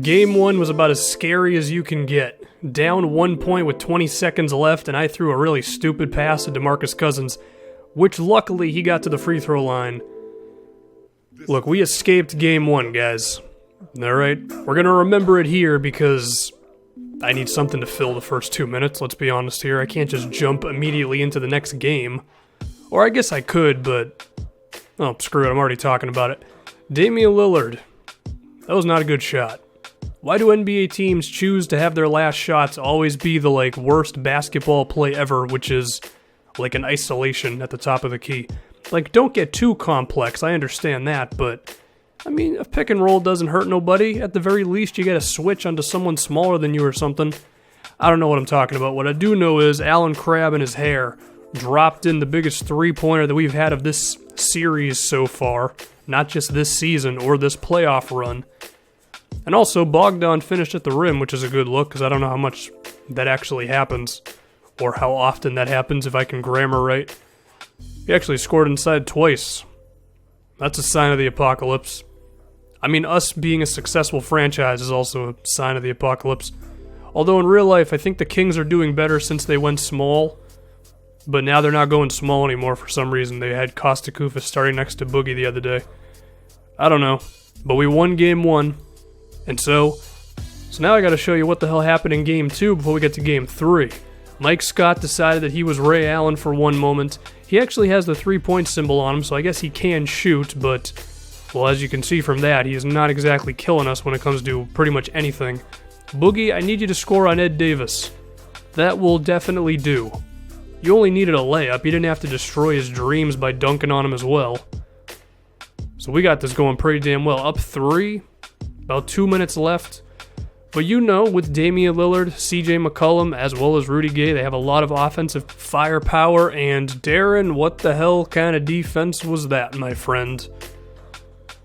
Game 1 was about as scary as you can get. Down 1 point with 20 seconds left, and I threw a really stupid pass to DeMarcus Cousins, which luckily he got to the free throw line. Look, we escaped Game 1, guys. Alright? We're gonna remember it here because I need something to fill the first 2 minutes, let's be honest here. I can't just jump immediately into the next game. Or I guess I could, but... oh, screw it, I'm already talking about it. Damian Lillard. That was not a good shot. Why do NBA teams choose to have their last shots always be the, worst basketball play ever, which is, an isolation at the top of the key? Don't get too complex, I understand that, but, a pick and roll doesn't hurt nobody. At the very least, you get a switch onto someone smaller than you or something. I don't know what I'm talking about. What I do know is Alan Crabb and his hair dropped in the biggest three-pointer that we've had of this series so far, not just this season or this playoff run. And also, Bogdan finished at the rim, which is a good look, because I don't know how much that actually happens, or how often that happens if I can grammar right. He actually scored inside twice. That's a sign of the apocalypse. Us being a successful franchise is also a sign of the apocalypse. Although in real life, I think the Kings are doing better since they went small, but now they're not going small anymore for some reason. They had Costa Koufis starting next to Boogie the other day. I don't know, but we won Game 1. And so now I gotta show you what the hell happened in Game 2 before we get to Game 3. Mike Scott decided that he was Ray Allen for one moment. He actually has the 3-point symbol on him, so I guess he can shoot, but, well, as you can see from that, he is not exactly killing us when it comes to pretty much anything. Boogie, I need you to score on Ed Davis. That will definitely do. You only needed a layup, you didn't have to destroy his dreams by dunking on him as well. So we got this going pretty damn well. Up 3. About 2 minutes left. But with Damian Lillard, CJ McCollum, as well as Rudy Gay, they have a lot of offensive firepower. And Darren, what the hell kind of defense was that, my friend?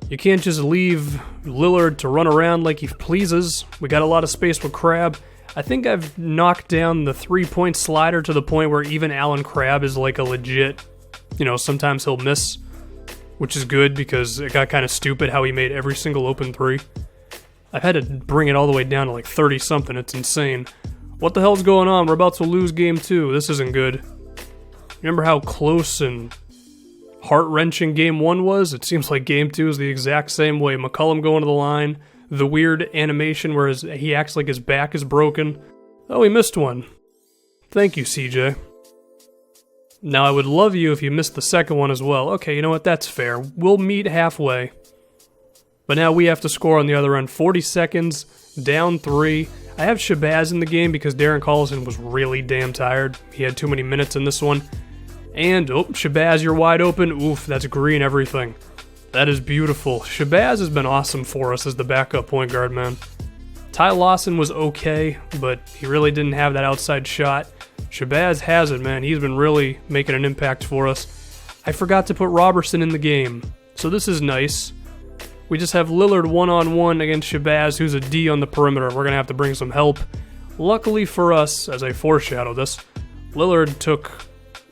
You can't just leave Lillard to run around like he pleases. We got a lot of space with Crabb. I think I've knocked down the 3-point slider to the point where even Alan Crabb is a legit, sometimes he'll miss, which is good because it got kind of stupid how he made every single open three. I've had to bring it all the way down to 30-something. It's insane. What the hell's going on? We're about to lose Game 2. This isn't good. Remember how close and heart-wrenching Game 1 was? It seems like Game 2 is the exact same way. McCollum going to the line. The weird animation where he acts like his back is broken. Oh, he missed one. Thank you, CJ. Now, I would love you if you missed the second one as well. Okay, you know what? That's fair. We'll meet halfway. But now we have to score on the other end. 40 seconds, down 3. I have Shabazz in the game because Darren Collison was really damn tired. He had too many minutes in this one. And, Shabazz, you're wide open. Oof, that's green everything. That is beautiful. Shabazz has been awesome for us as the backup point guard, man. Ty Lawson was okay, but he really didn't have that outside shot. Shabazz has it, man. He's been really making an impact for us. I forgot to put Robertson in the game, so this is nice. We just have Lillard one-on-one against Shabazz, who's a D on the perimeter. We're going to have to bring some help. Luckily for us, as I foreshadow this, Lillard took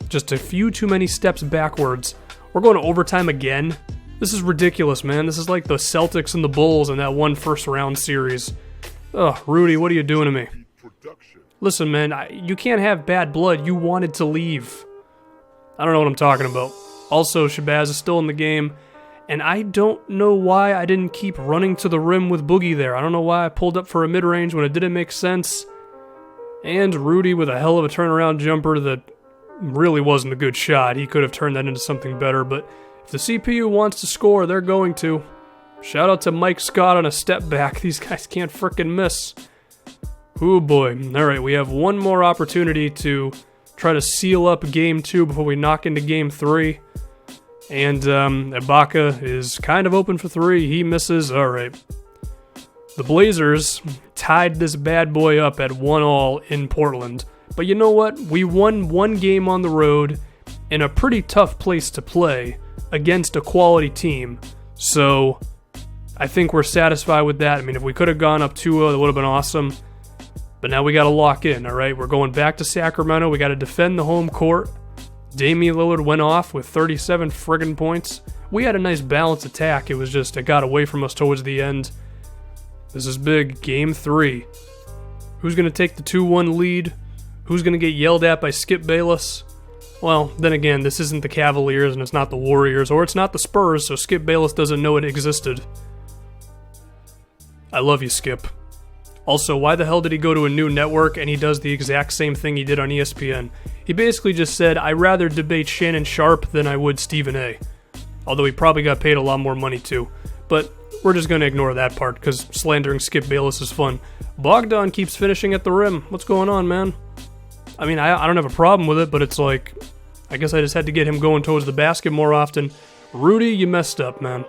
just a few too many steps backwards. We're going to overtime again. This is ridiculous, man. This is like the Celtics and the Bulls in that one first-round series. Ugh, Rudy, what are you doing to me? Listen, man, you can't have bad blood. You wanted to leave. I don't know what I'm talking about. Also, Shabazz is still in the game. And I don't know why I didn't keep running to the rim with Boogie there. I don't know why I pulled up for a mid-range when it didn't make sense. And Rudy with a hell of a turnaround jumper that really wasn't a good shot. He could have turned that into something better, but if the CPU wants to score, they're going to. Shout out to Mike Scott on a step back. These guys can't frickin' miss. Ooh boy. Alright, we have one more opportunity to try to seal up Game 2 before we knock into Game 3. And Ibaka is kind of open for 3. He misses. Alright. The Blazers tied this bad boy up at 1-1 in Portland. But you know what? We won one game on the road in a pretty tough place to play against a quality team. So I think we're satisfied with that. If we could have gone up 2-0, that would have been awesome. But now we got to lock in, alright? We're going back to Sacramento. We got to defend the home court. Damian Lillard went off with 37 friggin' points. We had a nice balanced attack. It was just, it got away from us towards the end. This is big. Game 3. Who's going to take the 2-1 lead? Who's going to get yelled at by Skip Bayless? Well, then again, this isn't the Cavaliers and it's not the Warriors, or it's not the Spurs, so Skip Bayless doesn't know it existed. I love you, Skip. Also, why the hell did he go to a new network and he does the exact same thing he did on ESPN? He basically just said, I'd rather debate Shannon Sharp than I would Stephen A. Although he probably got paid a lot more money too. But we're just going to ignore that part, because slandering Skip Bayless is fun. Bogdan keeps finishing at the rim. What's going on, man? I mean, I don't have a problem with it, but it's like, I guess I just had to get him going towards the basket more often. Rudy, you messed up, man.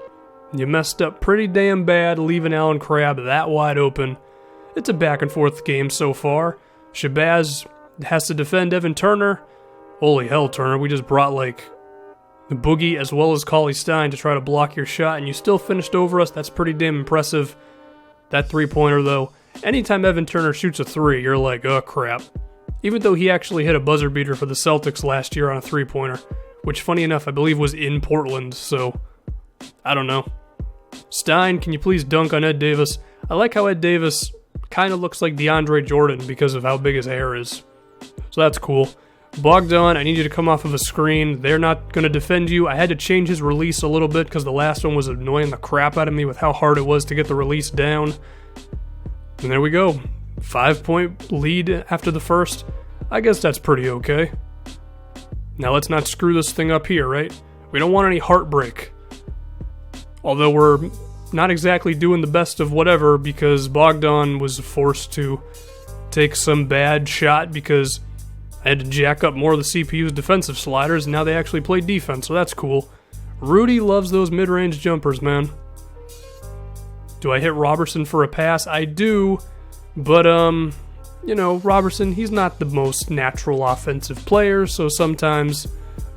You messed up pretty damn bad, leaving Allen Crabbe that wide open. It's a back and forth game so far. Shabazz has to defend Evan Turner. Holy hell, Turner, we just brought like Boogie as well as Cauley Stein to try to block your shot, and you still finished over us. That's pretty damn impressive. That three-pointer, though, anytime Evan Turner shoots a three, you're like, oh crap. Even though he actually hit a buzzer beater for the Celtics last year on a three-pointer, which, funny enough, I believe was in Portland, so I don't know. Stein, can you please dunk on Ed Davis? I like how Ed Davis kind of looks like DeAndre Jordan because of how big his hair is. So that's cool. Bogdan, I need you to come off of a screen. They're not going to defend you. I had to change his release a little bit because the last one was annoying the crap out of me with how hard it was to get the release down. And there we go. 5-point lead after the first. I guess that's pretty okay. Now let's not screw this thing up here, right? We don't want any heartbreak. Although we're not exactly doing the best of whatever because Bogdan was forced to take some bad shot because I had to jack up more of the CPU's defensive sliders, and now they actually play defense, so that's cool. Rudy loves those mid-range jumpers, man. Do I hit Robertson for a pass? I do, but, you know, Robertson, he's not the most natural offensive player, so sometimes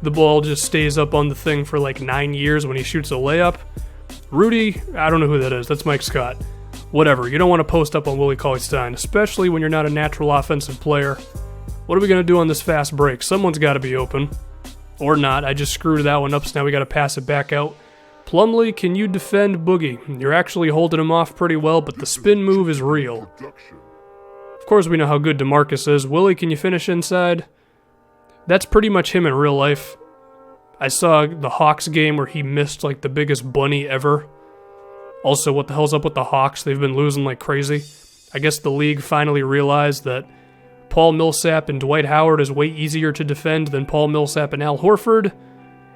the ball just stays up on the thing for like 9 years when he shoots a layup. Rudy, I don't know who that is. That's Mike Scott. Whatever, you don't want to post up on Willie Cauley-Stein, especially when you're not a natural offensive player. What are we going to do on this fast break? Someone's got to be open. Or not. I just screwed that one up, so now we got to pass it back out. Plumlee, can you defend Boogie? You're actually holding him off pretty well, but the spin move is real. Of course, we know how good DeMarcus is. Willie, can you finish inside? That's pretty much him in real life. I saw the Hawks game where he missed like the biggest bunny ever. Also, what the hell's up with the Hawks? They've been losing like crazy. I guess the league finally realized that Paul Millsap and Dwight Howard is way easier to defend than Paul Millsap and Al Horford.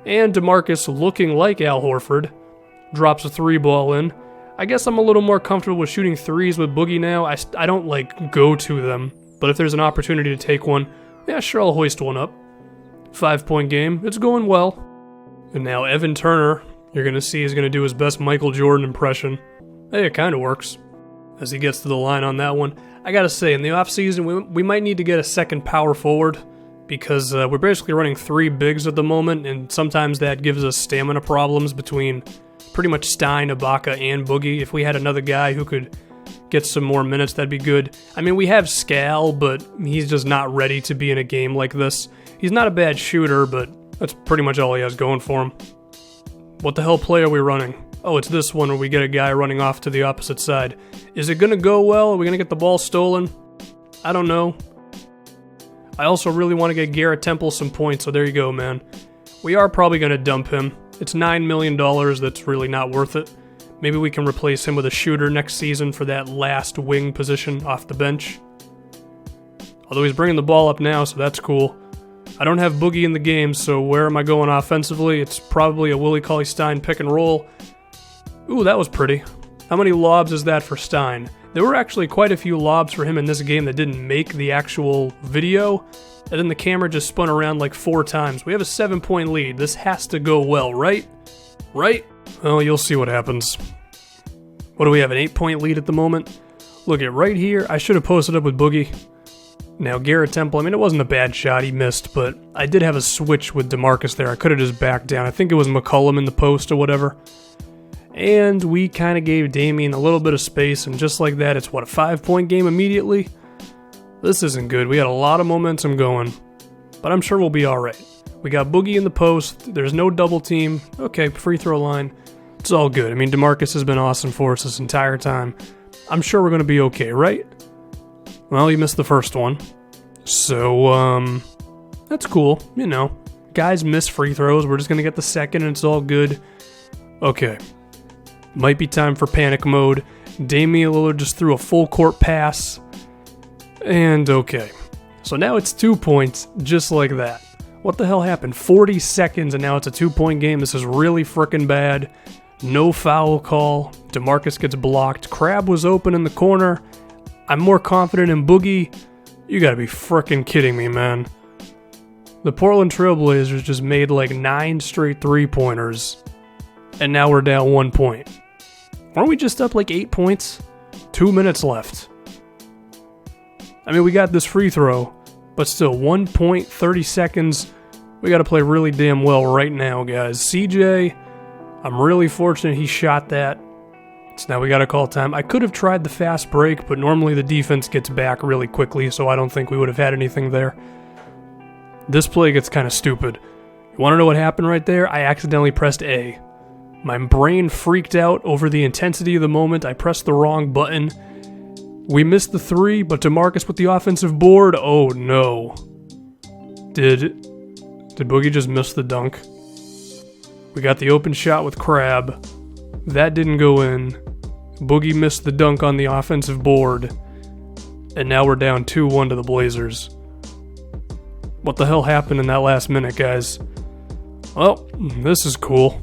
And DeMarcus, looking like Al Horford, drops a three ball in. I guess I'm a little more comfortable with shooting threes with Boogie now. I don't like go to them, but if there's an opportunity to take one, yeah, sure, I'll hoist one up. 5-point game. It's going well. And now Evan Turner, you're going to see, is going to do his best Michael Jordan impression. Hey, it kind of works. As he gets to the line on that one. I gotta say, in the offseason, we might need to get a second power forward because we're basically running 3 bigs at the moment, and sometimes that gives us stamina problems between pretty much Stein, Ibaka, and Boogie. If we had another guy who could get some more minutes, that'd be good. I mean, we have Scal, but he's just not ready to be in a game like this. He's not a bad shooter, but that's pretty much all he has going for him. What the hell play are we running? Oh, it's this one where we get a guy running off to the opposite side. Is it going to go well? Are we going to get the ball stolen? I don't know. I also really want to get Garrett Temple some points, so there you go, man. We are probably going to dump him. It's $9 million. That's really not worth it. Maybe we can replace him with a shooter next season for that last wing position off the bench. Although he's bringing the ball up now, so that's cool. I don't have Boogie in the game, so where am I going offensively? It's probably a Willie Cauley-Stein pick and roll. Ooh, that was pretty. How many lobs is that for Stein? There were actually quite a few lobs for him in this game that didn't make the actual video, and then the camera just spun around like 4 times. We have a 7-point lead. This has to go well, right? Right? Oh, you'll see what happens. What do we have, an 8-point lead at the moment? Look at right here. I should have posted up with Boogie. Now, Garrett Temple, I mean, it wasn't a bad shot. He missed, but I did have a switch with DeMarcus there. I could have just backed down. I think it was McCollum in the post or whatever. And we kind of gave Damian a little bit of space, and just like that, it's what, a 5-point game immediately? This isn't good. We had a lot of momentum going, but I'm sure we'll be alright. We got Boogie in the post. There's no double team. Okay, free throw line. It's all good. I mean, DeMarcus has been awesome for us this entire time. I'm sure we're going to be okay, right? Well, you missed the first one. So, that's cool, you know. Guys miss free throws, we're just going to get the second and it's all good. Okay. Might be time for panic mode. Damian Lillard just threw a full court pass. And okay. So now it's 2 points, just like that. What the hell happened? 40 seconds and now it's a 2-point game. This is really frickin' bad. No foul call. DeMarcus gets blocked. Crab was open in the corner. I'm more confident in Boogie. You gotta be frickin' kidding me, man. The Portland Trailblazers just made like 9 straight 3-pointers. And now we're down 1 point. Weren't we just up like 8 points? 2 minutes left. I mean, we got this free throw, but still 1 point, 30 seconds. We gotta play really damn well right now, guys. CJ, I'm really fortunate he shot that. So now we gotta call time. I could have tried the fast break, but normally the defense gets back really quickly, so I don't think we would have had anything there. This play gets kind of stupid. You wanna know what happened right there? I accidentally pressed A. My brain freaked out over the intensity of the moment. I pressed the wrong button. We missed the 3, but DeMarcus with the offensive board. Oh no. Did Boogie just miss the dunk? We got the open shot with Crab. That didn't go in. Boogie missed the dunk on the offensive board. And now we're down 2-1 to the Blazers. What the hell happened in that last minute, guys? Well, this is cool.